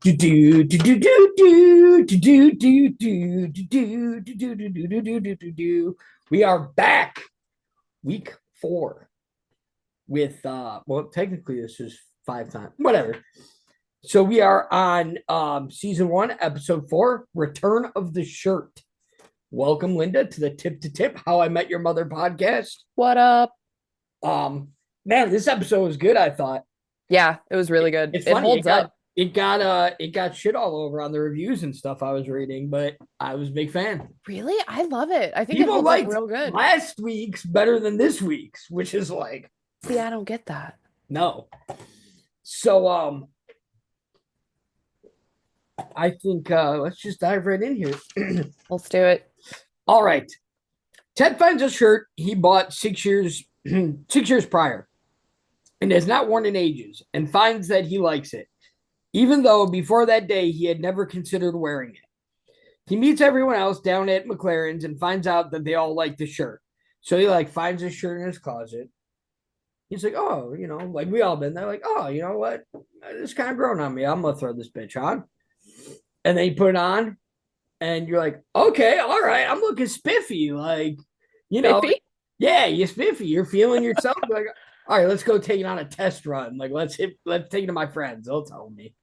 We are back week 4 with well, technically this is 5 times, whatever. So we are on season 1, episode 4, Return of the Shirt. Welcome, Linda, to the Tip to Tip How I Met Your Mother podcast. What up? Man, this episode was good, I thought. Yeah, it was really good. It's It funny, holds up. it got shit all over on the reviews and stuff I was reading, but I was a big fan. Really? I love it. I think it People holds liked up real good. last week's better than this week's, which is like, See, I don't get that. no. So I think let's just dive right in here. Let's do it. All right. Ted finds a shirt he bought 6 years 6 years prior and has not worn in ages, and finds that he likes it, even though before that day he had never considered wearing it. He meets everyone else down at McLaren's and finds out that they all like the shirt. So he finds a shirt in his closet. He's like, oh, like we all been there, like, oh, you know what? It's kind of grown on me. I'm gonna throw this bitch on. And then you put it on, and you're like, okay, all right, I'm looking spiffy. Spiffy? Yeah, you're spiffy. You're feeling yourself. Like, all right, let's go take it on a test run. Like, let's take it to my friends. They'll tell me.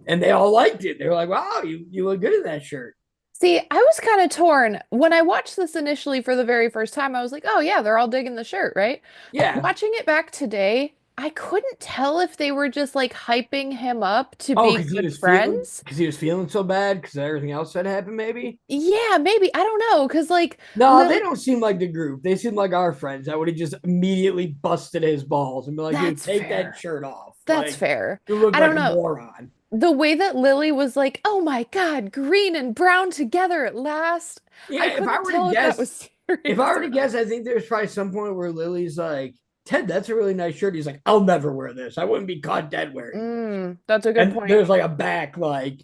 And they all liked it. They were like, wow, you look good in that shirt. See, I was kind of torn. When I watched this initially for the very first time, I was like, oh yeah, they're all digging the shirt, right? Yeah. Watching it back today, I couldn't tell if they were just like hyping him up to Oh, be good friends. because he was feeling so bad because everything else that happened, maybe. Yeah, maybe. I don't know. Because like No, they Lily, don't seem like the group. They seem like our friends that would have just immediately busted his balls and be like, dude, that's take that fair. shirt off. That's fair. You look I like don't a know. moron. The way that Lily was like, "Oh my God, green and brown together at last." Yeah, I couldn't tell if that was if I serious were or to not. guess, I think there's probably some point where Lily's like, Ted, that's a really nice shirt. He's like, I'll never wear this. I wouldn't be caught dead wearing it. That's a good And point. there's like a back, you That's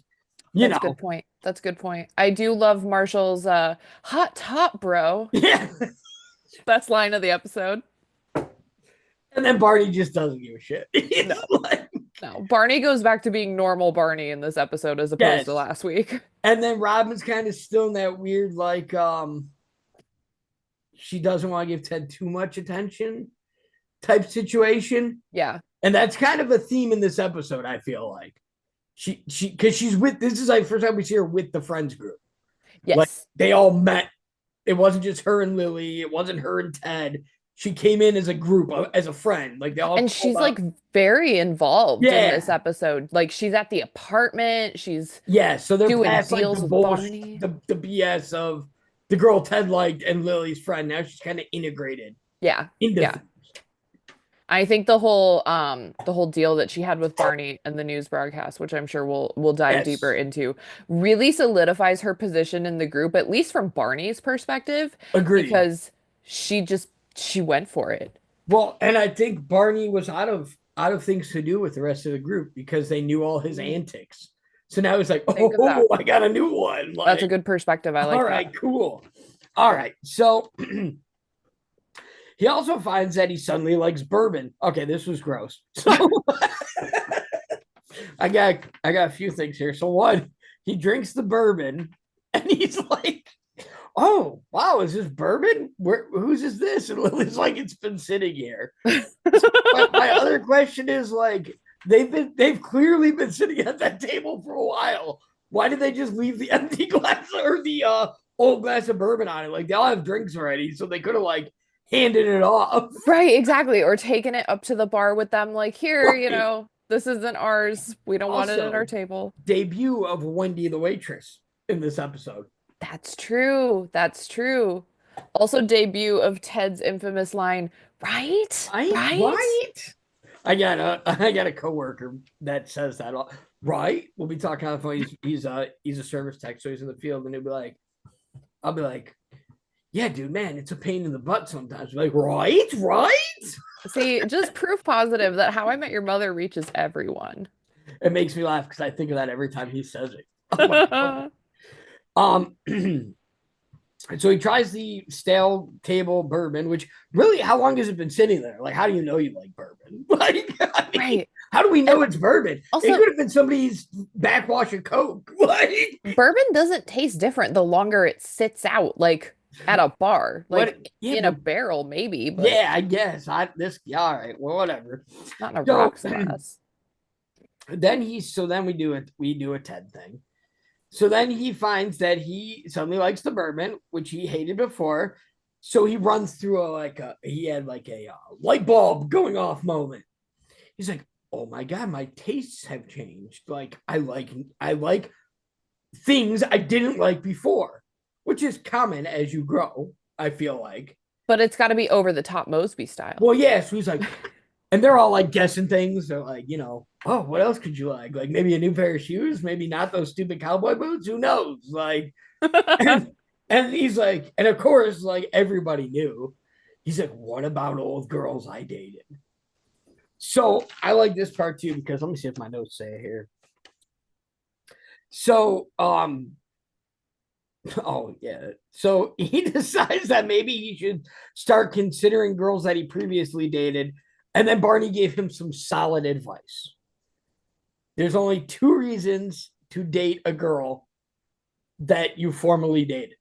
a good know. point. That's a good point. I do love Marshall's hot top, bro. Yeah. Best line of the episode. And then Barney just doesn't give a shit. No, It's like, no. Barney goes back to being normal Barney in this episode as opposed to yes. last week. And then Robin's kind of still in that weird, she doesn't want to give Ted too much attention type situation. Yeah. And that's kind of a theme in this episode, I feel like. Because she's with, this is like first time we see her with the friends group. Like Yes. they all met. It wasn't just her and Lily. It wasn't her and Ted. She came in as a group, as a friend. Like they all And she's like very involved in yeah. this episode. Like she's at the apartment. She's Yeah. So they're doing past like deals the with bullshit, Barney. the BS of the girl Ted liked and Lily's friend. Now she's kind of integrated Yeah. into Yeah. I think the whole deal that she had with Barney and the news broadcast, which I'm sure we'll dive deeper yes. into, really solidifies her position in the group, at least from Barney's perspective, Agreed. because she went for it. Well, and I think Barney was out of things to do with the rest of the group because they knew all his antics. So now it's like, Think of that. oh, I got a new one. That's a good perspective. I like all that. right, cool. All right. So he also finds that he suddenly likes bourbon. Okay, this was gross. So I got a few things here. So one, he drinks the bourbon and he's like, oh wow, is this bourbon? Whose is this? And Lily's like, it's been sitting here. So my other question is like, they've clearly been sitting at that table for a while. Why did they just leave the empty glass or the old glass of bourbon on it? Like they all have drinks already, so they could have handed it off. Right, exactly. Or taking it up to the bar with them, like, here, Right. this isn't ours. We don't want it at our Also, table. debut of Wendy the waitress in this episode. That's true. That's true. Also, debut of Ted's infamous line, right? Right, Right? right. I got a coworker that says that. Right, we'll be talking on the phone. He's a service tech, so he's in the field, and I'll be like, yeah, dude, man, it's a pain in the butt sometimes. Like, right, right. See, just proof positive that How I Met Your Mother reaches everyone. It makes me laugh because I think of that every time he says it. I'm like, oh. And so he tries the stale table bourbon, which really, how long has it been sitting there? Like, how do you know you like bourbon? Like, I mean, Right. how do we know And it's bourbon? It also, could have been somebody's backwash of Coke. Like, bourbon doesn't taste different the longer it sits out, like at a bar, what? like Yeah, in a but barrel, maybe, but yeah, I guess yeah, all right, well, whatever. not in a So rocks glass. then we do a Ted thing. So then he finds that he suddenly likes the bourbon, which he hated before. So he runs through he had like a light bulb going off moment. He's like, oh my God, my tastes have changed. Like I like things I didn't like before, which is common as you grow, I feel like. But it's got to be over the top Mosby style. Well, yeah, so he's like, and they're all like guessing things. They're like, oh, what else could you like? Like maybe a new pair of shoes, maybe not those stupid cowboy boots. Who knows? Like, and and he's like, and of course, like everybody knew. He's like, what about old girls I dated? So I like this part too because let me see if my notes say it here. So, oh yeah. So he decides that maybe he should start considering girls that he previously dated, and then Barney gave him some solid advice. There's only two reasons to date a girl that you formerly dated,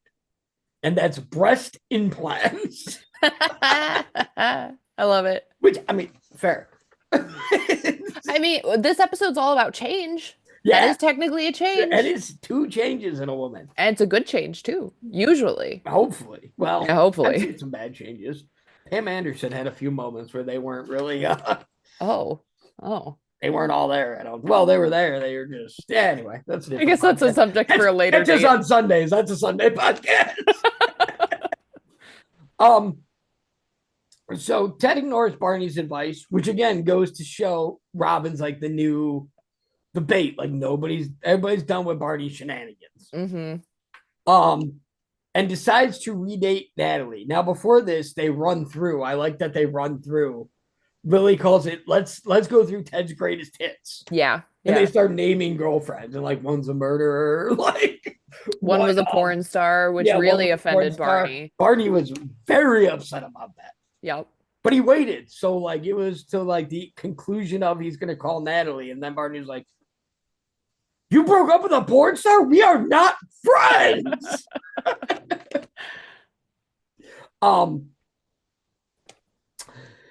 and that's breast implants. I love it. Which I mean, fair. I mean, this episode's all about change. That Yeah, is technically a change. it is two changes in a woman. And it's a good change too, usually. Hopefully, well, Yeah, I've hopefully. seen some bad changes. Pam Anderson had a few moments where they weren't really Oh, oh. they weren't all there. I don't. Well, they were there. They were just yeah. Anyway, that's a I different guess that's a podcast. subject for a later That's just date. on Sundays. That's a Sunday podcast. um. So Ted ignores Barney's advice, which again goes to show Robin's like the bait. Like everybody's done with Barney's shenanigans. Mm-hmm. And decides to redate Natalie. Now, before this, they run through. I like that they run through. Lily calls it let's go through Ted's greatest hits. Yeah, And yeah. they start naming girlfriends, and like one's a murderer, like One was a porn star, which really offended Barney. Barney was very upset about that. Yep. But he waited. So like it was to like the conclusion of he's gonna call Natalie, and then Barney was like, you broke up with a porn star? We are not friends.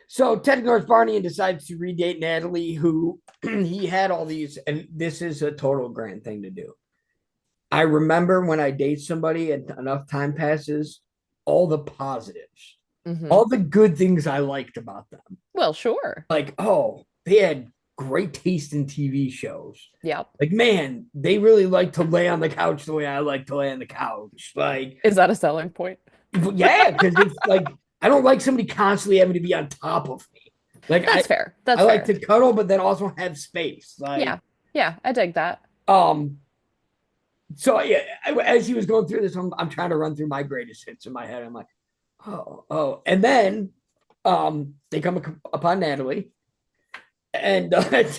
So Ted ignores Barney and decides to redate Natalie, who he had all these, and this is a total grand thing to do. I remember when I date somebody and enough time passes, all the positives, all the good things I liked about them. Well, sure. Like, oh, they had great taste in TV shows. Yep. Like, man, they really like to lay on the couch the way I like to lay on the couch. Like, is that a selling point? Yeah, because it's like I don't like somebody constantly having to be on top of me. Like that's fair. That's I fair. like to cuddle, but then also have space. Like, yeah, I dig that. So yeah, as he was going through this, I'm trying to run through my greatest hits in my head. I'm like, oh, and then they come upon Natalie, and Ted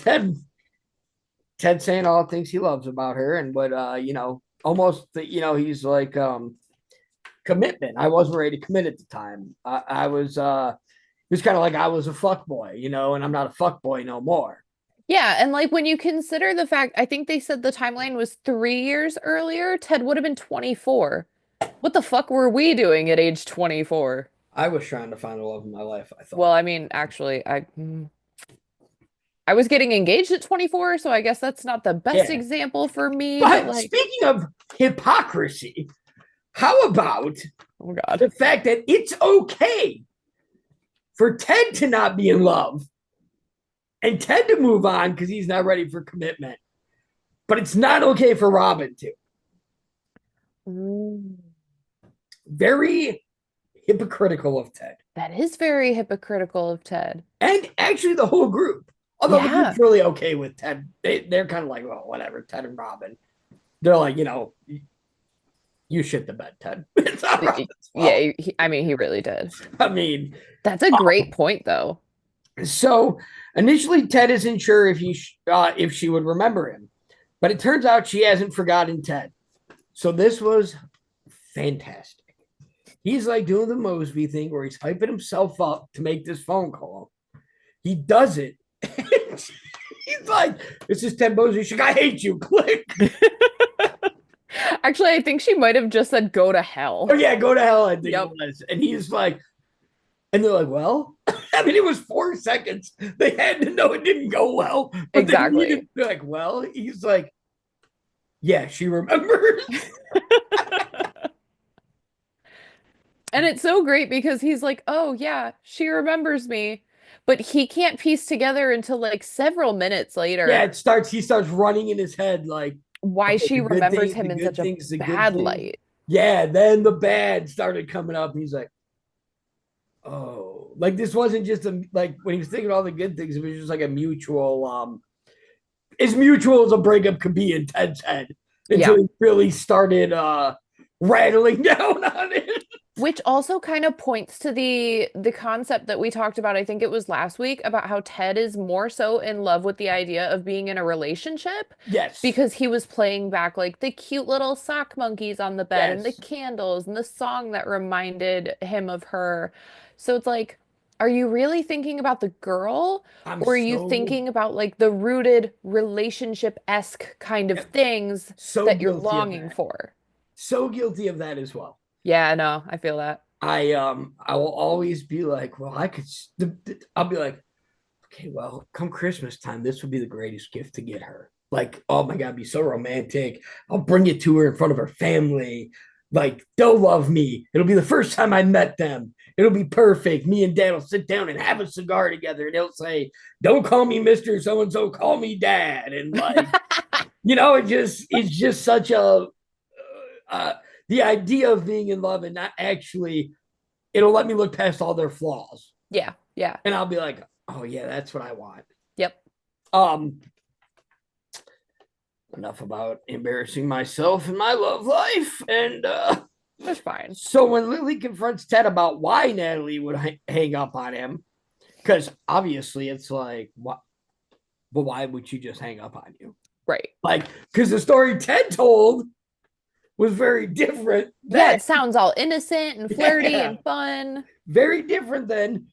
saying all the things he loves about her, and what almost he's like commitment. I wasn't ready to commit at the time. I was it was kind of like I was a fuck boy, and I'm not a fuck boy no more. Yeah, and like when you consider the fact, I think they said the timeline was 3 years earlier, Ted would have been 24. What the fuck were we doing at age 24? I was trying to find the love of my life, I thought. Well, I mean, actually, I was getting engaged at 24, so I guess that's not the best example for me. But like, speaking of hypocrisy, how about the fact that it's okay for Ted to not be in love and Ted to move on because he's not ready for commitment, but it's not okay for Robin to. Very hypocritical of Ted. That is very hypocritical of Ted. And actually the whole group. Although the group's really okay with Ted. They're kind of like, well, whatever, Ted and Robin. They're like, you shit the bed, Ted. It's not Robin's fault. Yeah, he really did. I mean, that's a great point, though. So initially, Ted isn't sure if she would remember him, but it turns out she hasn't forgotten Ted. So this was fantastic. he's like doing the Mosby thing where he's hyping himself up to make this phone call. He does it. He's like, this is Ted Mosby. She's like, I hate you. Click. Actually, I think she might have just said go to hell. Oh, yeah, go to hell, I think Yep. it was. And he's like, and they're like, well, I mean, it was 4 seconds. They had to know it didn't go well. But Exactly. they needed, like, well, he's like, yeah, she remembers. And it's so great because he's like, oh, yeah, she remembers me. But he can't piece together until like several minutes Yeah, later he starts running in his head like, why okay, she the good remembers things, him the in good such a things, the good bad things. light. Yeah, then the bad started coming up. He's like, oh, like this wasn't just like when he was thinking all the good things, it was just like a mutual, as mutual as a breakup could be in Ted's head until Yeah. he really started rattling down on it. Which also kind of points to the concept that we talked about, I think it was last week, about how Ted is more so in love with the idea of being in a relationship Yes. because he was playing back like the cute little sock monkeys on the bed and the Yes. candles and the song that reminded him of her. So it's like, are you really thinking about the girl I'm or are you so thinking about like the rooted relationship-esque kind of things so that you're guilty of longing that. for? So guilty of that as well. Yeah, no, I feel that. I will always be like, well, I could. I'll be like, okay, well, come Christmas time, this would be the greatest gift to get her. Like, oh my God, be so romantic. I'll bring it to her in front of her family. Like, they'll love me. It'll be the first time I met them. It'll be perfect. Me and Dad will sit down and have a cigar together, and he'll say, "Don't call me Mister So and So, call me Dad." And like, it's just such a uh, the idea of being in love and not actually. It'll let me look past all their flaws, Yeah, yeah. and I'll be like, "Oh yeah, that's what I want." Yep. Um, enough about embarrassing myself in my love life. And That's fine. so when Lily confronts Ted about why Natalie would hang up on him, because obviously it's like, what? But why would she just hang up on you? Right. Like, because the story Ted told was very different. Yeah, That it sounds all innocent and flirty yeah, and fun. very different than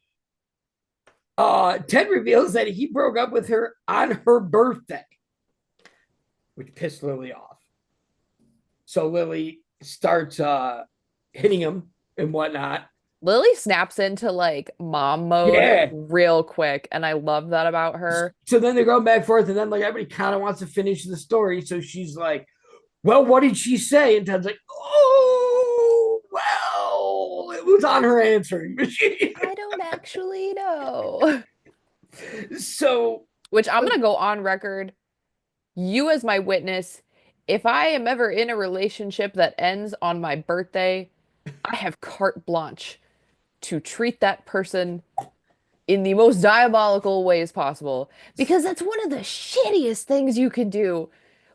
Ted reveals that he broke up with her on her birthday, which pissed Lily off. So Lily starts hitting him and whatnot. Lily snaps into like mom mode Yeah. real quick, and I love that about her. So then they're going back and forth, and then like everybody kind of wants to finish the story. So she's like, well, what did she say? And Ted's like, oh, well, it was on her answering machine. I don't actually know. So, Which I'm gonna go on record, you as my witness, if I am ever in a relationship that ends on my birthday, I have carte blanche to treat that person in the most diabolical ways possible because that's one of the shittiest things you can do.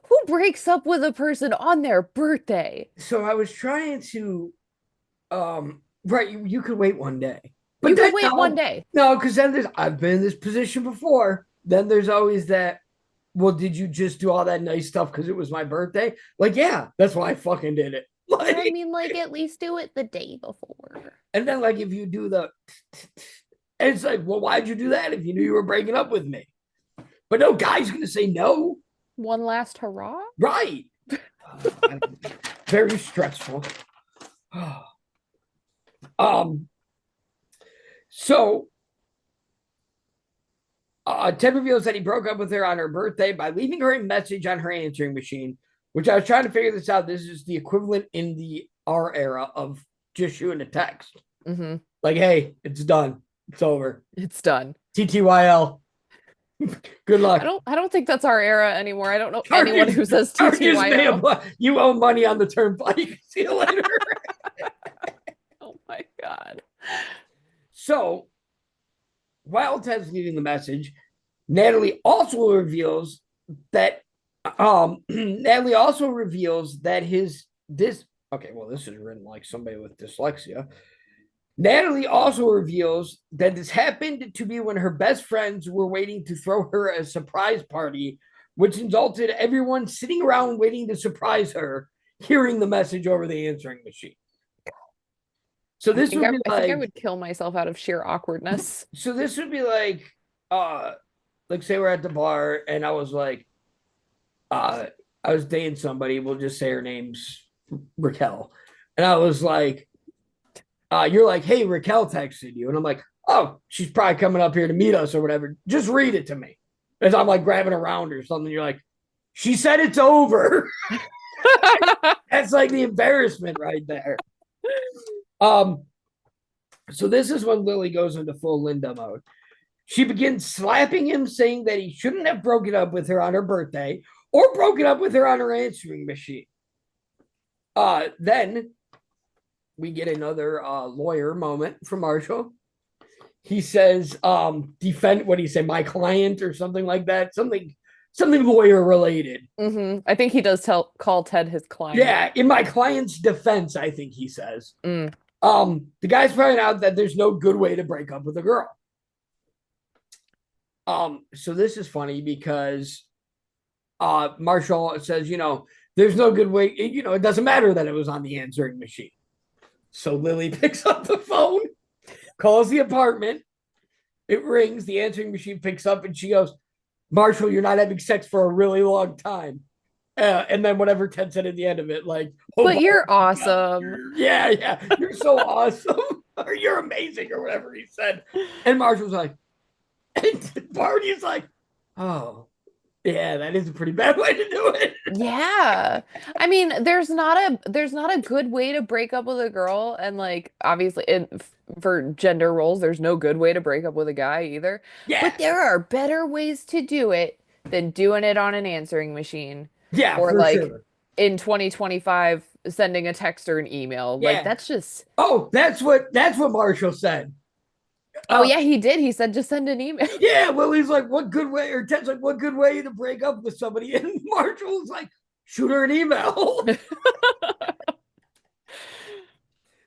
Who breaks up with a person on their birthday? so I was trying to, right, you could wait one day. You But could then, wait one day. no, because then I've been in this position before. Then there's always that, well, did you just do all that nice stuff because it was my birthday? Like, yeah, that's why I fucking did it. Like, I mean, like, at least do it the day before. and then, like, if you do the, and it's like, well, why'd you do that if you knew you were breaking up with me? But no guy's going to say no. One last hurrah? Right. Very stressful. So Ted reveals that he broke up with her on her birthday by leaving her a message on her answering machine, which I was trying to figure this out. This is the equivalent in the our era of just shooting a text. Mm-hmm. Like, hey, it's done. It's over. It's done. TTYL. Good luck. I don't think that's our era anymore. I don't know anyone who says TTYL. You owe money on the turnpike. See you later. Oh my God. So while Ted's leaving the message, Natalie also reveals that Natalie also reveals that this is written like somebody with dyslexia. Natalie also reveals that this happened to be when her best friends were waiting to throw her a surprise party, which resulted everyone sitting around waiting to surprise her, hearing the message over the answering machine. So this would be I think I like, would kill myself out of sheer awkwardness. so this would be like say we're at the bar and uh, I was dating somebody. We'll just say her name's Raquel, and I was like, you're like, hey, Raquel texted you, and I'm like, oh, she's probably coming up here to meet us or whatever. Just read it to me, as I'm like grabbing around or something. You're like, she said it's over. That's like the embarrassment right there. Um, so this is when Lily goes into full Linda mode. She begins slapping him, saying that he shouldn't have broken up with her on her birthday or broken up with her on her answering machine. Then we get another lawyer moment from Marshall. He says, defend what he said, my client or something like that. Something lawyer related. I think he does call Ted his client. Yeah, in my client's defense, I think he says. Mm. The guy's finding out that there's no good way to break up with a girl. So this is funny because Marshall says, there's no good way, it doesn't matter that it was on the answering machine. So Lily picks up the phone, calls the apartment. It rings, the answering machine picks up, and she goes, Marshall, you're not having sex for a really long time. And then whatever Ted said at the end of it, like, oh, but you're awesome. Yeah, you're so awesome. Or you're amazing, or whatever he said. And Marshall's like, and Barney's like, oh, yeah, that is a pretty bad way to do it. Yeah. I mean, there's not a good way to break up with a girl, and like obviously for gender roles, there's no good way to break up with a guy either. Yeah. But there are better ways to do it than doing it on an answering machine. Yeah, or for like sure. in 2025 sending a text or an email. Yeah. Like that's just that's what Marshall said. Oh yeah, he did. He said just send an email. Yeah, well, he's like, what good way, or Ted's like, what good way to break up with somebody? And Marshall's like, shoot her an email.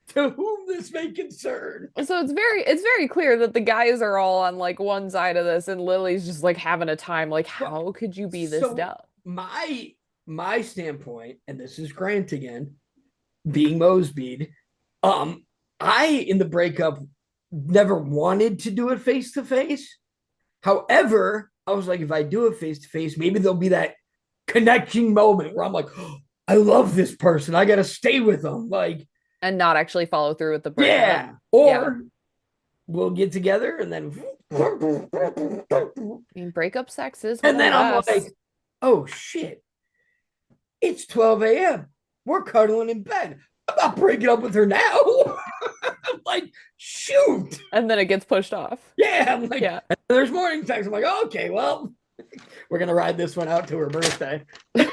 To whom this may concern. So it's very clear that the guys are all on like one side of this, and Lily's just like having a time. Like, how could you be this dumb? My standpoint, and this is Grant again, being Mosby, I in the breakup never wanted to do it face to face. However, I was like, if I do it face to face, maybe there'll be that connecting moment where I'm like, oh, I love this person. I got to stay with them. Like, and not actually follow through with the breakup. Yeah. Or we'll get together and then. I mean, breakup sex is. And then I'm like, oh shit. It's 12 a.m. We're cuddling in bed. I'm not breaking up with her now. I'm like, shoot. And then it gets pushed off. Yeah. I'm like, there's morning text. I'm like, oh, okay, well, we're going to ride this one out to her birthday. Man,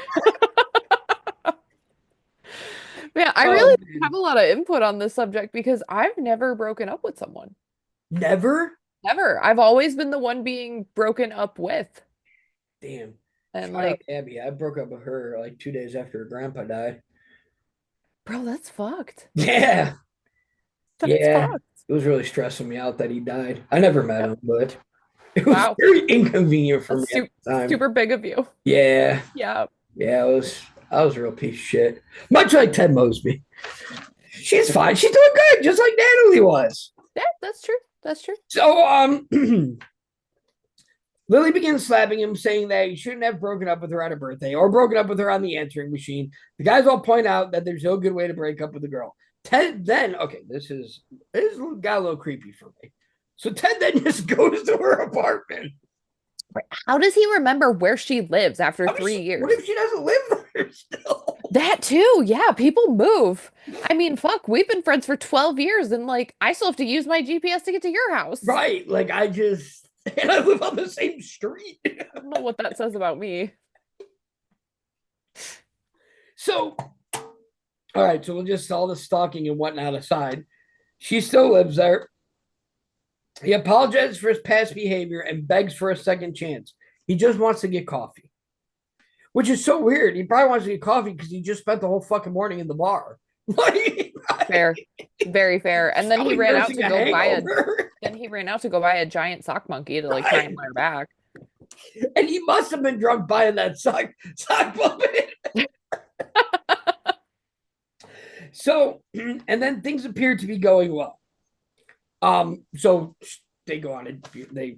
I really have a lot of input on this subject because I've never broken up with someone. Never? Never. I've always been the one being broken up with. Damn. And shout like Abby, I broke up with her like 2 days after her grandpa died. Bro, that's fucked. Yeah. That's fucked. It was really stressing me out that he died. I never met him, but it was very inconvenient for me at the time. Super big of you. Yeah. Yeah. Yeah, I was a real piece of shit. Much like Ted Mosby. She's fine. She's doing good, just like Natalie was. Yeah, that's true. That's true. So, Lily begins slapping him, saying that he shouldn't have broken up with her on her birthday or broken up with her on the answering machine. The guys all point out that there's no good way to break up with a girl. Ted then, okay, this got a little creepy for me. So Ted then just goes to her apartment. How does he remember where she lives after 3 years? What if she doesn't live there still? That too. Yeah, people move. I mean, fuck, we've been friends for 12 years and like I still have to use my GPS to get to your house. Right. Like and I live on the same street. I don't know what that says about me. So, all right, so we'll just all the stalking and whatnot aside. She still lives there. He apologizes for his past behavior and begs for a second chance. He just wants to get coffee, which is so weird. He probably wants to get coffee because he just spent the whole fucking morning in the bar. Fair, very fair. And then he ran out to go buy Then he ran out to go buy a giant sock monkey to like try and buy her back. And he must have been drunk buying that sock puppet. So, and then things appear to be going well. So they go on and they,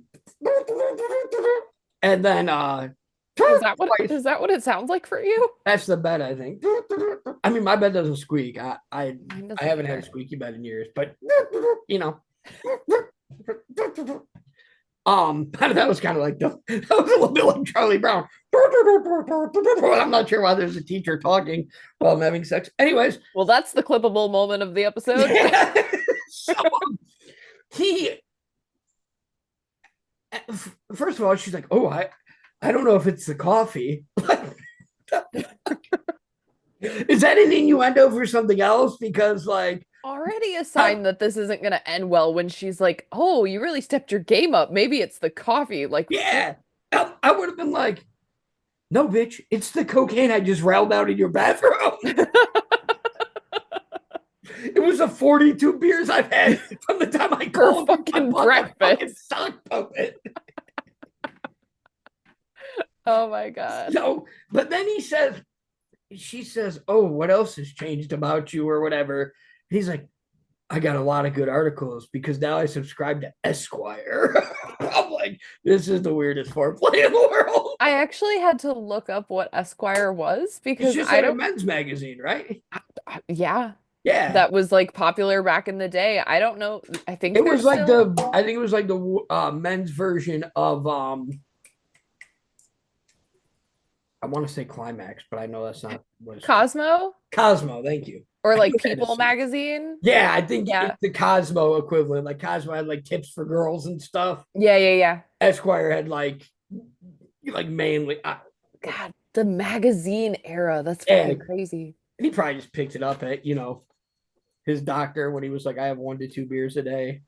and then twice. Is that what it sounds like for you? That's the bed, I think. I mean, my bed doesn't squeak. Mine I doesn't haven't had a either. squeaky bed in years, but you know. That was kind of like that was a little bit like Charlie Brown. I'm not sure why there's a teacher talking while I'm having sex. Anyways, Well, that's the clippable moment of the episode. yeah. So he first of all, she's like, "Oh, I don't know if it's the coffee." Is that an innuendo for something else? Because like, Already a I, sign that this isn't going to end well when she's like, "Oh, you really stepped your game up. Maybe it's the coffee." Like, yeah, I would have been like, "No, bitch, it's the cocaine I just railed out in your bathroom." It was the 42 beers I've had from the time I for called you. I fucking bought the fucking breakfast. sock puppet. Oh my God. So, but then she says, "Oh, what else has changed about you or whatever?" He's like, "I got a lot of good articles because now I subscribe to Esquire." I'm like, this is the weirdest foreplay in the world. I actually had to look up what Esquire was It's because just I like a don't, men's magazine, right? yeah, Yeah. that was like popular back in the day. I don't know. I think It there's was like still I think it was like the men's version of I want to say Climax, but I know that's not what it's called. Cosmo Cosmo, thank you. or I like just had to People see. magazine. Yeah, I think Yeah. it's the Cosmo equivalent. Like Cosmo had like tips for girls and stuff. Yeah, yeah, yeah. Esquire had like mainly God, the magazine era. That's yeah. fucking crazy. And he probably just picked it up at, his doctor when he was like, I have 1 to 2 beers a day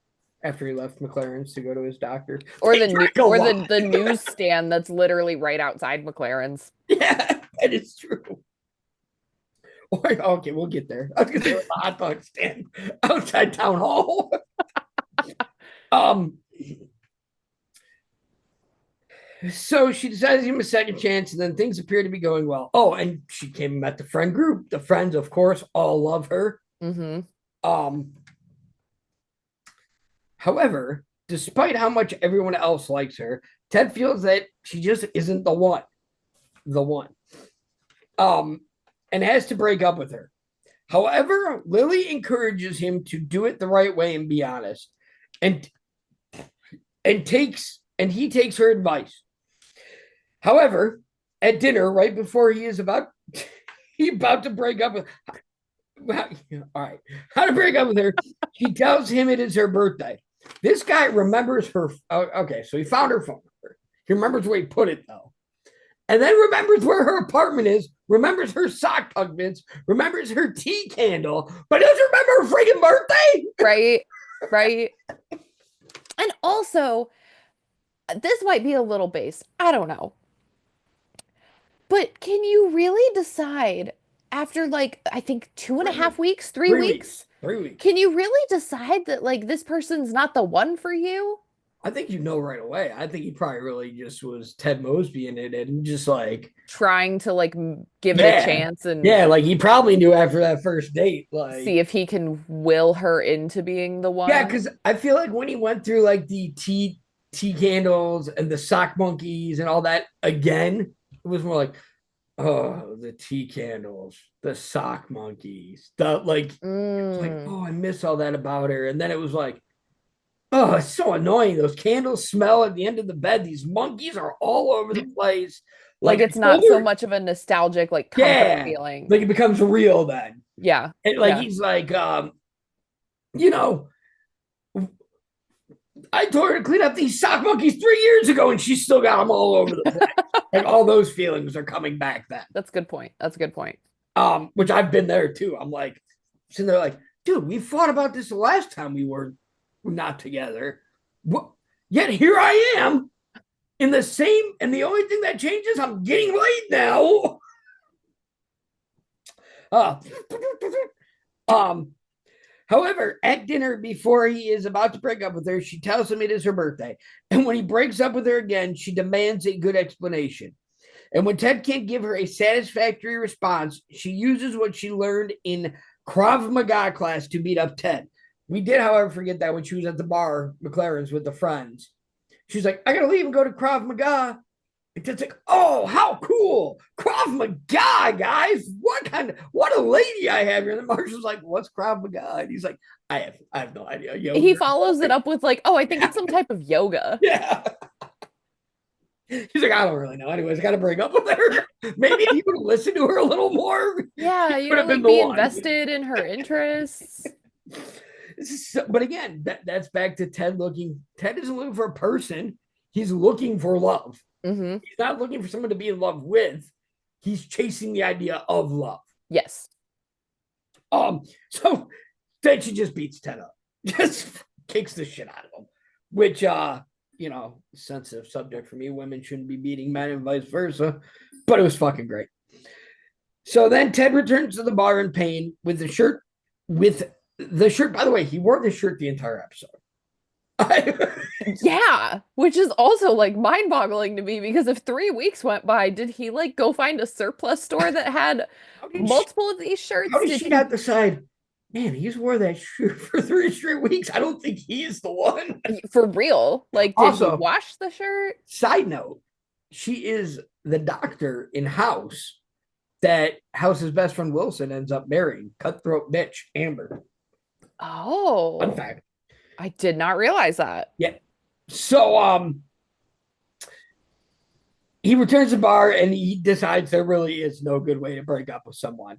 after he left McLaren's to go to his doctor. Or They the new drank a or lot. the newsstand that's literally right outside McLaren's. Yeah, that is true. Okay, we'll get there. I was gonna say the hot dog stand outside town hall. um, so she decides to give him a second chance, and then things appear to be going well. Oh, and she came and met the friend group. The friends, of course, all love her. Mm-hmm. Um, However, despite how much everyone else likes her, Ted feels that she just isn't the one. The one. Um, and has to break up with her. However, Lily encourages him to do it the right way and be honest. And he takes her advice. However, at dinner, right before he about to break up with well, all right, how to break up with her, she tells him it is her birthday. This guy remembers her. Okay, so he found her phone number. He remembers where he put it though, and then remembers where her apartment is. Remembers her sock puppets. Remembers her tea candle, but doesn't remember her freaking birthday. Right, right. And also, this might be a little base. I don't know. But can you really decide after like I think two and a 3 weeks. half weeks, 3 weeks? 3 weeks. 3 weeks. Can you really decide that like this person's not the one for you? I think you know right away. I think he probably really just was Ted Mosby in it and just like Trying to like give it a yeah, chance and yeah. Like he probably knew after that first date, like see if he can will her into being the yeah, one. because I feel like when he went through like the tea candles and the sock monkeys and all that again, it was more like oh the tea candles, the sock monkeys, the like it's like Mm. oh I miss all that about her, and then it was like oh it's so annoying. Those candles smell at the end of the bed. These monkeys are all over the place. Like Like it's I told not so her, much of a nostalgic like comfort yeah, feeling. like it becomes real then. Yeah. And like Yeah. he's like you know I told her to clean up these sock monkeys 3 years ago, and she still got them all over the place. Like all those feelings are coming back then. That's a good point. That's a good point. Which I've been there too. I'm like sitting there like, dude, we fought about this the last time we were not together. What? Yet here I am in the same, and the only thing that changes, I'm getting laid now. Uh, um, However, at dinner, before he is about to break up with her, she tells him it is her birthday. And when he breaks up with her again, she demands a good explanation. And when Ted can't give her a satisfactory response, she uses what she learned in Krav Maga class to beat up Ted. We did, however, forget that when she was at the bar, McLaren's with the friends. She's like, I gotta leave and go to Krav Maga. And Ted's like, oh, how cool. Krav Maga, guys. What a lady I have here. And then Marshall's like, what's Krav Maga? And he's like, I have no idea. He follows it up with like, oh, I think it's some type of yoga. Yeah. He's like, I don't really know. Anyways, I got to break up with her. Maybe if you would listen to her a little more. Yeah, you know, like be invested in her interests. But again, that's back to Ted looking. Ted isn't looking for a person. He's looking for love. Mm-hmm. He's not looking for someone to be in love with. He's chasing the idea of love. Yes. So then she just beats Ted up. Just kicks the shit out of him. Which you know, sensitive subject for me. Women shouldn't be beating men and vice versa. But it was fucking great. So then Ted returns to the bar in pain with the shirt. By the way, he wore this shirt the entire episode. Yeah, which is also like mind-boggling to me because if 3 weeks went by, did he like go find a surplus store that had multiple of these shirts? How did she not decide, man, he's wore that shirt for 3 straight weeks? I don't think he's the one. For real. Like, did he wash the shirt? Side note, she is the doctor in House that House's best friend Wilson ends up marrying. Cutthroat bitch, Amber. Oh. Fun fact. I did not realize that. Yeah. So he returns to the bar and he decides there really is no good way to break up with someone.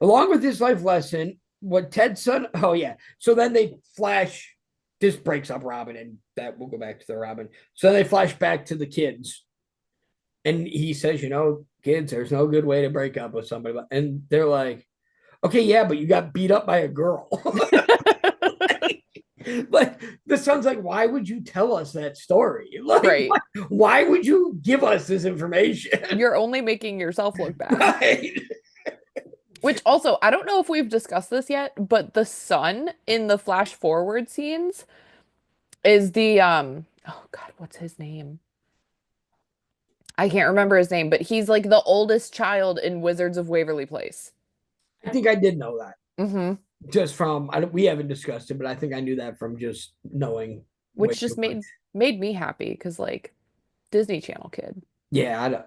Along with his life lesson, what Ted's son, oh yeah. So then they flash, this breaks up Robin, and that we'll go back to the Robin. So then they flash back to the kids. And he says, you know, kids, there's no good way to break up with somebody. And they're like, okay, yeah, but you got beat up by a girl. Like, the son's like, why would you tell us that story? Like, right. Why would you give us this information? You're only making yourself look bad. Right. Which also, I don't know if we've discussed this yet, but the son in the flash forward scenes is the oh God, what's his name? I can't remember his name, but he's like the oldest child in Wizards of Waverly Place. I think I did know that. Mm-hmm. Just from, we haven't discussed it, but I think I knew that from just knowing. Which just made me happy because, like, Disney Channel kid. Yeah,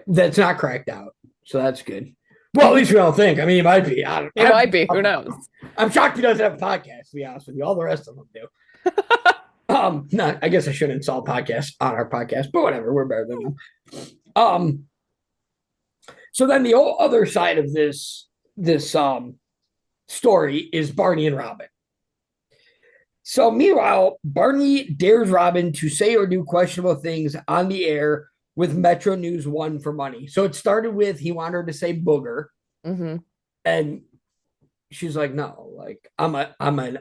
that's not cracked out, so that's good. Well, at least we don't think. I mean, it might be. It might be. Who knows? I'm shocked he doesn't have a podcast, to be honest with you. All the rest of them do. No, I guess I shouldn't install podcasts on our podcast, but whatever. We're better than them. So then the other side of this story is Barney and Robin. So meanwhile, Barney dares Robin to say or do questionable things on the air with Metro News 1 for money. So it started with he wanted her to say booger. Mm-hmm. And she's like, no, like I'm an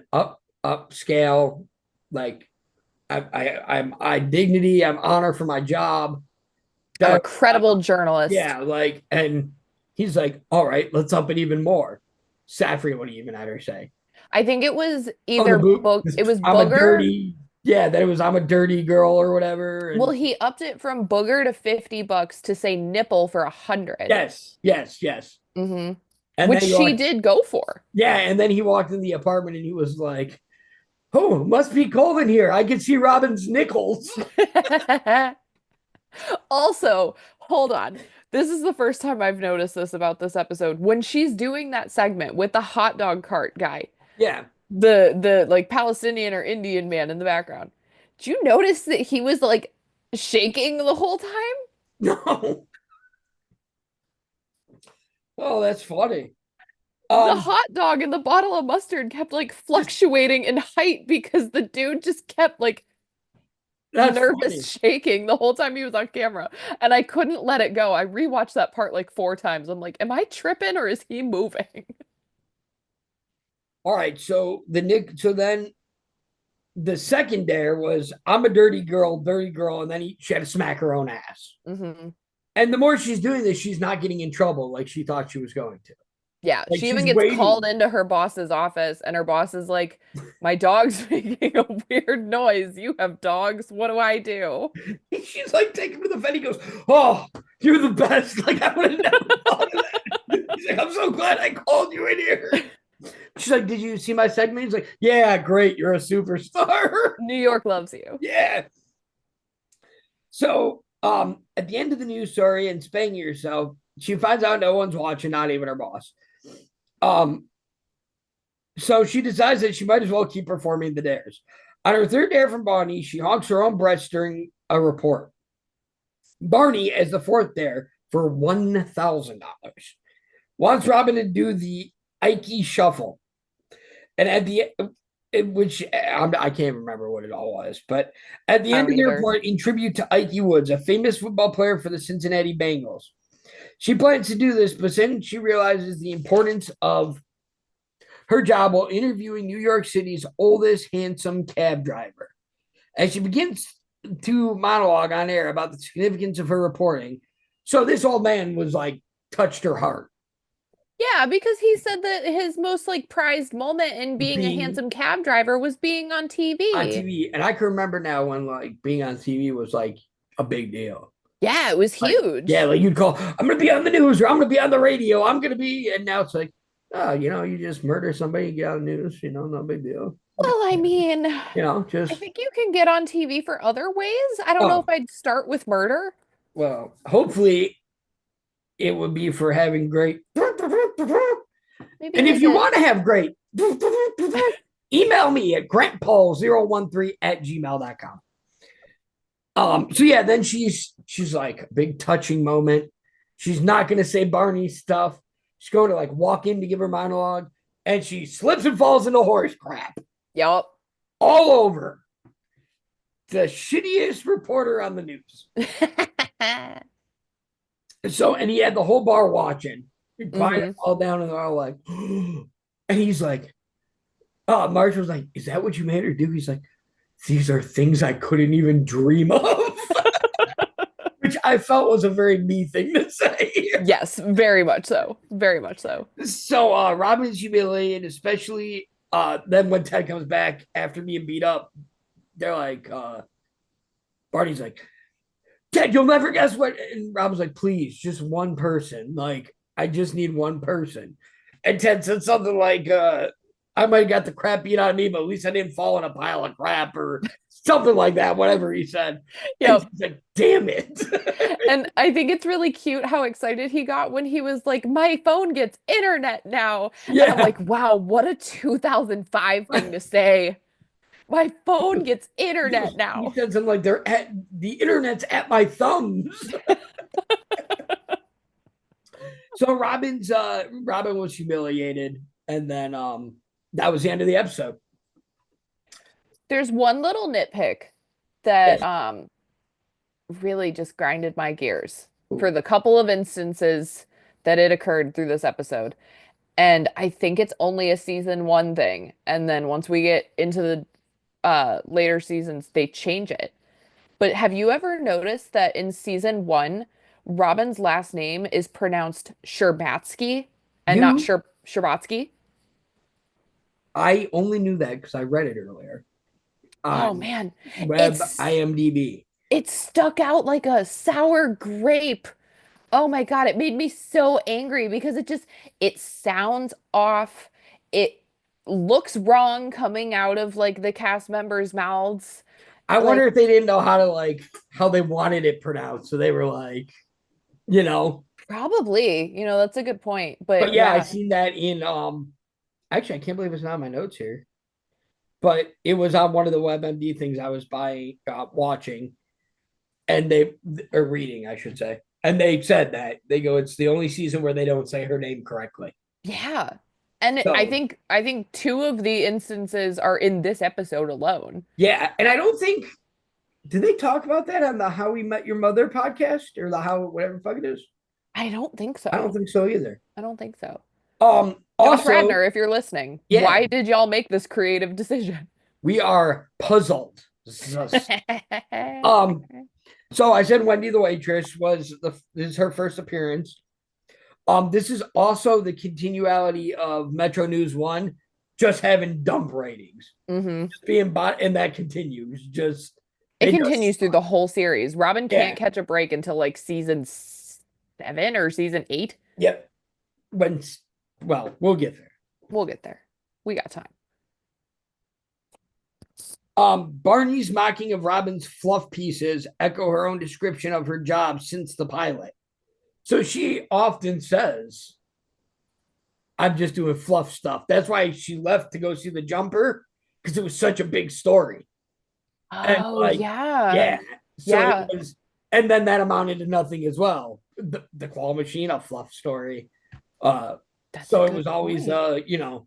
upscale, like I'm dignity, I'm honor for my job. I'm a credible journalist. Yeah, like, and he's like, all right, let's up it even more. I forget what he even had her say. I think it was either it was booger. That it was I'm a dirty girl or whatever. And, well, he upped it from booger to $50 to say nipple for 100. Yes. Mm-hmm. And which she did go for. Yeah, and then he walked in the apartment and he was like, "Oh, must be cold in here. I can see Robin's nickels." Also, hold on. This is the first time I've noticed this about this episode. When she's doing that segment with the hot dog cart guy. Yeah. The like Palestinian or Indian man in the background. Did you notice that he was like shaking the whole time? No. Oh, that's funny. The hot dog and the bottle of mustard kept like fluctuating in height because the dude just kept like nervous shaking the whole time he was on camera. And I couldn't let it go. I rewatched that part like 4 times. I'm like, am I tripping or is he moving? All right, so then the second dare was I'm a dirty girl, and then she had to smack her own ass. Mm-hmm. And the more she's doing this, she's not getting in trouble like she thought she was going to. Yeah, like she even gets called into her boss's office, and her boss is like, "My dog's making a weird noise. You have dogs. What do I do?" She's like, take him to the vet. He goes, "Oh, you're the best. Like I would have never thought of that." He's like, "I'm so glad I called you in here." she's like, "Did you see my segment?" He's like, "Yeah, great. You're a superstar." New York loves you. Yeah. So, at the end of the news story and spanking yourself, she finds out no one's watching, not even her boss. Um, so she decides that she might as well keep performing the dares. On her third dare from Barney, she honks her own breast during a report. Barney, as the fourth dare, for $1,000, wants Robin to do the Ike shuffle. And at the which I can't remember what it all was, but at the I end don't of the either. report, in tribute to Ike Woods, a famous football player for the Cincinnati Bengals. She plans to do this, but then she realizes the importance of her job while interviewing New York City's oldest handsome cab driver. As she begins to monologue on air about the significance of her reporting, so this old man was like touched her heart. Yeah, because he said that his most like prized moment in being a Being handsome cab driver was being on on TV. TV, and I can remember now when like being on TV was like a big deal. Yeah, it was Like, yeah, huge. like you'd call, I'm gonna be on the news or I'm gonna be on the radio, I'm gonna be, and now it's like, oh, you just murder somebody, you get on the news, no big deal. Well, I mean, I Just think you can get on TV for other ways. I don't know if oh, I'd start with murder. well, hopefully it would be for having great. Maybe And if like you a want to have great, email me at grantpaul013@gmail.com. So yeah, then she's like big touching moment. She's not gonna say Barney stuff. She's going to like walk in to give her monologue, and she slips and falls into horse crap yup. all over. The shittiest reporter on the news. So, and he had the whole bar watching. He quiet hmm all down, and they're all like, and he's like, Marshall's like, "Is that what you made her do?" He's like, "These are things I couldn't even dream of." Which I felt was a very me thing to say. Yes, very much so. Very much so. So Robin's humiliated, especially then when Ted comes back after being beat up, they're like, Barney's like, "Ted, you'll never guess what," and Robin's like, "Please, just one person. Like, I just need one person." And Ted said something like, "I might have got the crap beat out of me, but at least I didn't fall in a pile of crap," or something like that, whatever he said. And Yep. he's like, "Damn it." And I think it's really cute how excited he got when he was like, my phone gets internet now. And I'm Yeah. like, wow, what a 2005 thing to say. My phone gets internet He now. said something like, "They're at the internet's at my thumbs." So Robin was humiliated, and then that was the end of the episode. There's one little nitpick that Yes. really just grinded my gears for Ooh. the couple of instances that it occurred through this episode. And I think it's only a season one thing. And then once we get into the later seasons, they change it. But have you ever noticed that in season one, Robin's last name is pronounced Sherbatsky and not You, Sherbatsky? I only knew that because I read it earlier Oh on man, Web it's IMDb. it stuck out like a sour grape. Oh my God, it made me so angry because it sounds off. It looks wrong coming out of like the cast members' mouths. I Like wonder if they didn't know how to like how they wanted it pronounced, so they were like, you know. probably, that's a good point. But But yeah, I yeah, seen that in Actually, I can't believe it's not in my notes here, but it was on one of the WebMD things I was buying, watching, and they are reading, I should say, and they said that they go, it's the only season where they don't say her name correctly. yeah. And So I think two of the instances are in this episode alone. yeah, and I don't think did they talk about that on the How We Met Your Mother podcast or the How whatever the fuck it is. I don't think I don't so. think so either. I don't think so. Josh Also, Radner, if you're listening, yeah, why did y'all make this creative decision? we are puzzled. Um, so I said Wendy the waitress was this is her first appearance. This is also the continuality of Metro News One, just having dump ratings, hmm just being bought, and that continues. Just It they just continues through the whole series. Robin can't yeah, catch a break until like season 7 or season 8. yep. When well, we'll get there. We'll get there. We got time. Barney's mocking of Robin's fluff pieces echo her own description of her job since the pilot. So she often says, I'm just doing fluff stuff. That's why she left to go see the jumper, because it was such a big story. And Oh, like, yeah. yeah. So Yeah. it was, and then that amounted to nothing as well. The claw machine, a fluff story. That's a So it good was always point.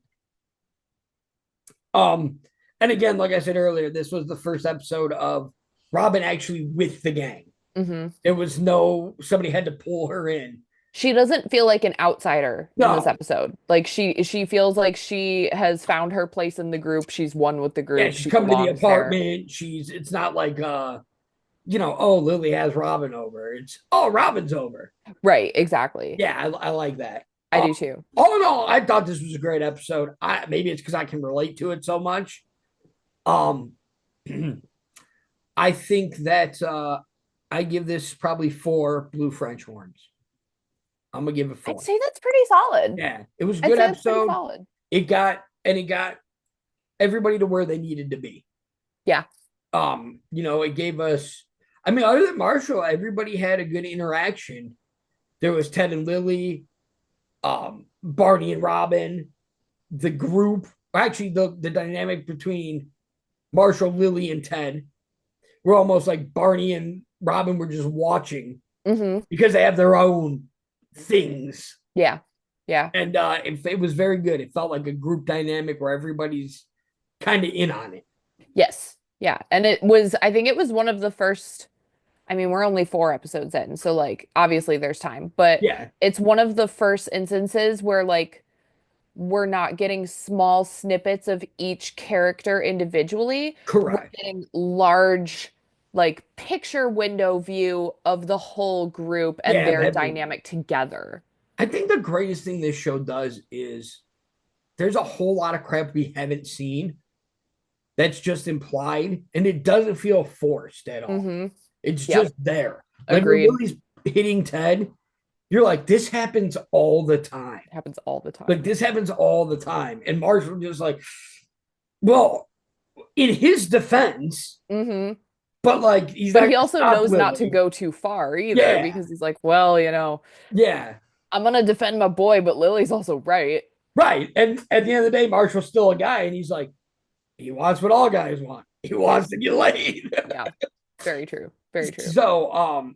um, and again, like I said earlier, this was the first episode of Robin actually with the gang. Hmm. It was no somebody had to pull her in. She doesn't feel like an outsider in this No, episode. Like she feels like she has found her place in the group. She's one with the yeah, group. she's She coming to the belongs there. apartment. It's not like oh, Lily has Robin over. It's oh, Robin's over. Right, exactly. Yeah, I like that. I do too. All in all, I thought this was a great episode. Maybe it's because I can relate to it so much. Um, I think that I give this probably 4 blue French horns. I'm gonna give it I'd 4. say that's pretty solid. Yeah, it was a I'd good say that's pretty episode. solid. It got everybody to where they needed to be. Yeah. It gave us. I mean, other than Marshall, everybody had a good interaction. There was Ted and Lily, Barney and Robin, the group. Actually, the dynamic between Marshall, Lily, and Ted were almost like Barney and Robin were just watching Hmm. because they have their own things. Yeah. Yeah. And it was very good. It felt like a group dynamic where everybody's kind of in on it. Yes. Yeah. And I think it was one of the first, I mean, we're only 4 episodes in, so like obviously there's time, but Yeah, it's one of the first instances where like we're not getting small snippets of each character individually. We're correct. getting large, like picture window view of the whole group and Yeah, their everyone. dynamic together. I think the greatest thing this show does is there's a whole lot of crap we haven't seen that's just implied, and it doesn't feel forced at all. Hmm. It's Yep. just there. Like when Agreed. Lily's hitting Ted, you're like, this happens all the time. Happens all the Like time. this happens all the time. And Marshall just like, well, in his defense, Hmm. but like he's not But he gonna also stop knows not to Lily. go too far either Yeah, because he's like, well, yeah, I'm gonna defend my boy, but Lily's also right. right. And at the end of the day, Marshall's still a guy, and he's like, he wants what all guys want. He Yeah. wants to get laid. Yeah. Very true. Very true. So,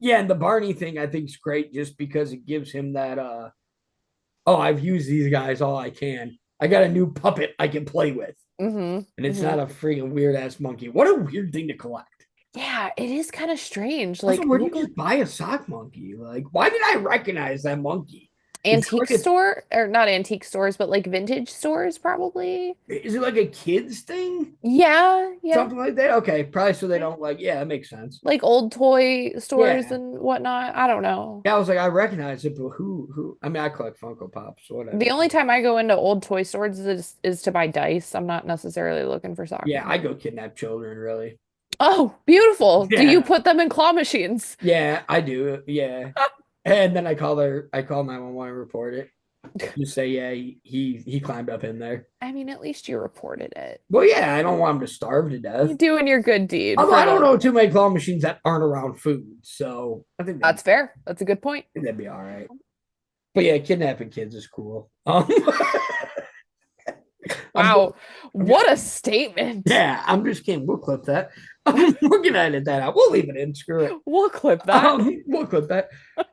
yeah, and the Barney thing I think is great just because it gives him that oh, I've used these guys all I can. I got a new puppet I can play with. Hmm. And it's Hmm. not a freaking weird ass monkey. What a weird thing to collect. Yeah, it is kind of strange. Also, Like, where do you look at just buy a sock monkey? Like, why did I recognize that monkey? antique store or not antique stores, but like vintage stores, probably. Is it like a kids thing? Yeah, yeah. Something like that? Okay, probably so they don't like, yeah, that makes sense. Like old toy stores Yeah. and whatnot. I don't know. Yeah, I was like, I recognize it, but who? I mean, I collect Funko Pops, whatever. The only time I go into old toy stores is to buy dice. I'm not necessarily looking for sock Yeah, I money. go kidnap children, really. Oh, beautiful. Do you Yeah, put them in claw machines? yeah, I do. Yeah. And then I call 911 and report it. You say, yeah, he climbed up in there. I mean, at least you reported it. Well, yeah, I don't want him to starve to death. You're doing your good deed Although for I don't the. know too many claw machines that aren't around food, so I think That's fair. That's a good point. that'd be all right. But yeah, kidnapping kids is cool. I'm, Wow. I'm What a just, statement. yeah, I'm just kidding. We'll clip that. We're gonna edit that out. We'll leave it in. Screw it. We'll clip that. We'll clip that.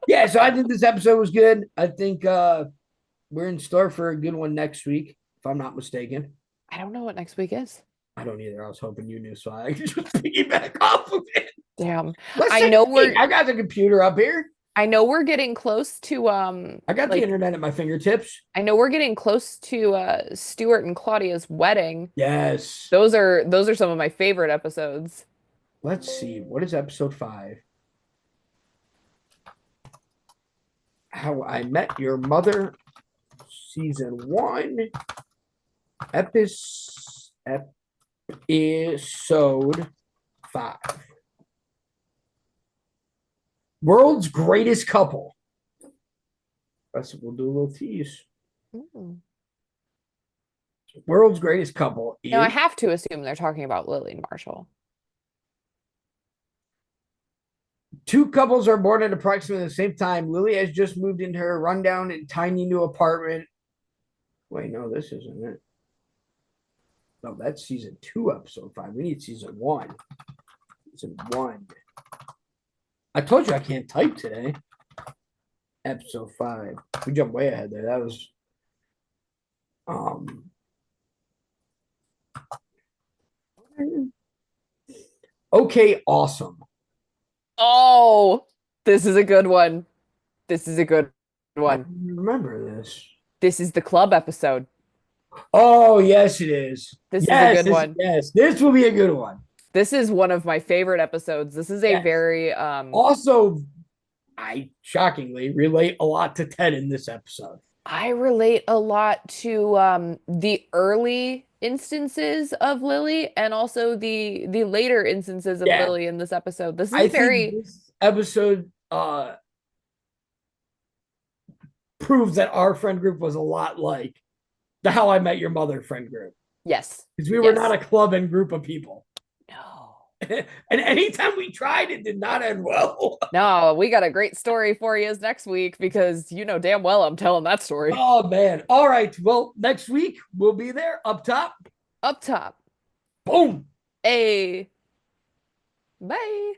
Yeah, so I think this episode was good. I think we're in store for a good one next week, if I'm not mistaken. I don't know what next week is. I don't either. I was hoping you knew, so I could just piggyback off of it. Damn. Let's I take know a peek. we're I got the computer up here. I know we're getting close to I got the like internet at my fingertips. I know we're getting close to Stuart and Claudia's wedding. Yes. Those are some of my favorite episodes. Let's see. What is episode 5? How I Met Your Mother, season 1, episode 5. World's Greatest Couple. We'll do a little tease. Mm. World's greatest couple Now I is have to assume they're talking about Lily and Marshall. two couples are born at approximately the same time. Lily has just moved into her rundown and tiny new apartment. Wait, no, this isn't it. No, that's season 2, episode 5. We need season 1. Season 1. I told you I can't type today. Episode 5. We jumped way ahead there. That was um okay, awesome. Oh, this is a good one. This is a good Why one. do you remember this? This is the club episode. Oh, yes, it is. This is a Yes, good one. this will be a good one. This is one of my favorite episodes. This is a Yes. very Also, I shockingly relate a lot to Ted in this episode. I relate a lot to the early instances of Lily and also the later instances of Yeah, Lily in this episode. This I is think very this episode proves that our friend group was a lot like the How I Met Your Mother friend group. yes. Because we were Yes. not a club and group of people. No. And anytime we tried, it did not end well. No, we got a great story for you next week because you know damn well I'm telling that story. Oh, man. All right. Well, next week we'll be there up top. Up top. Boom. A bye.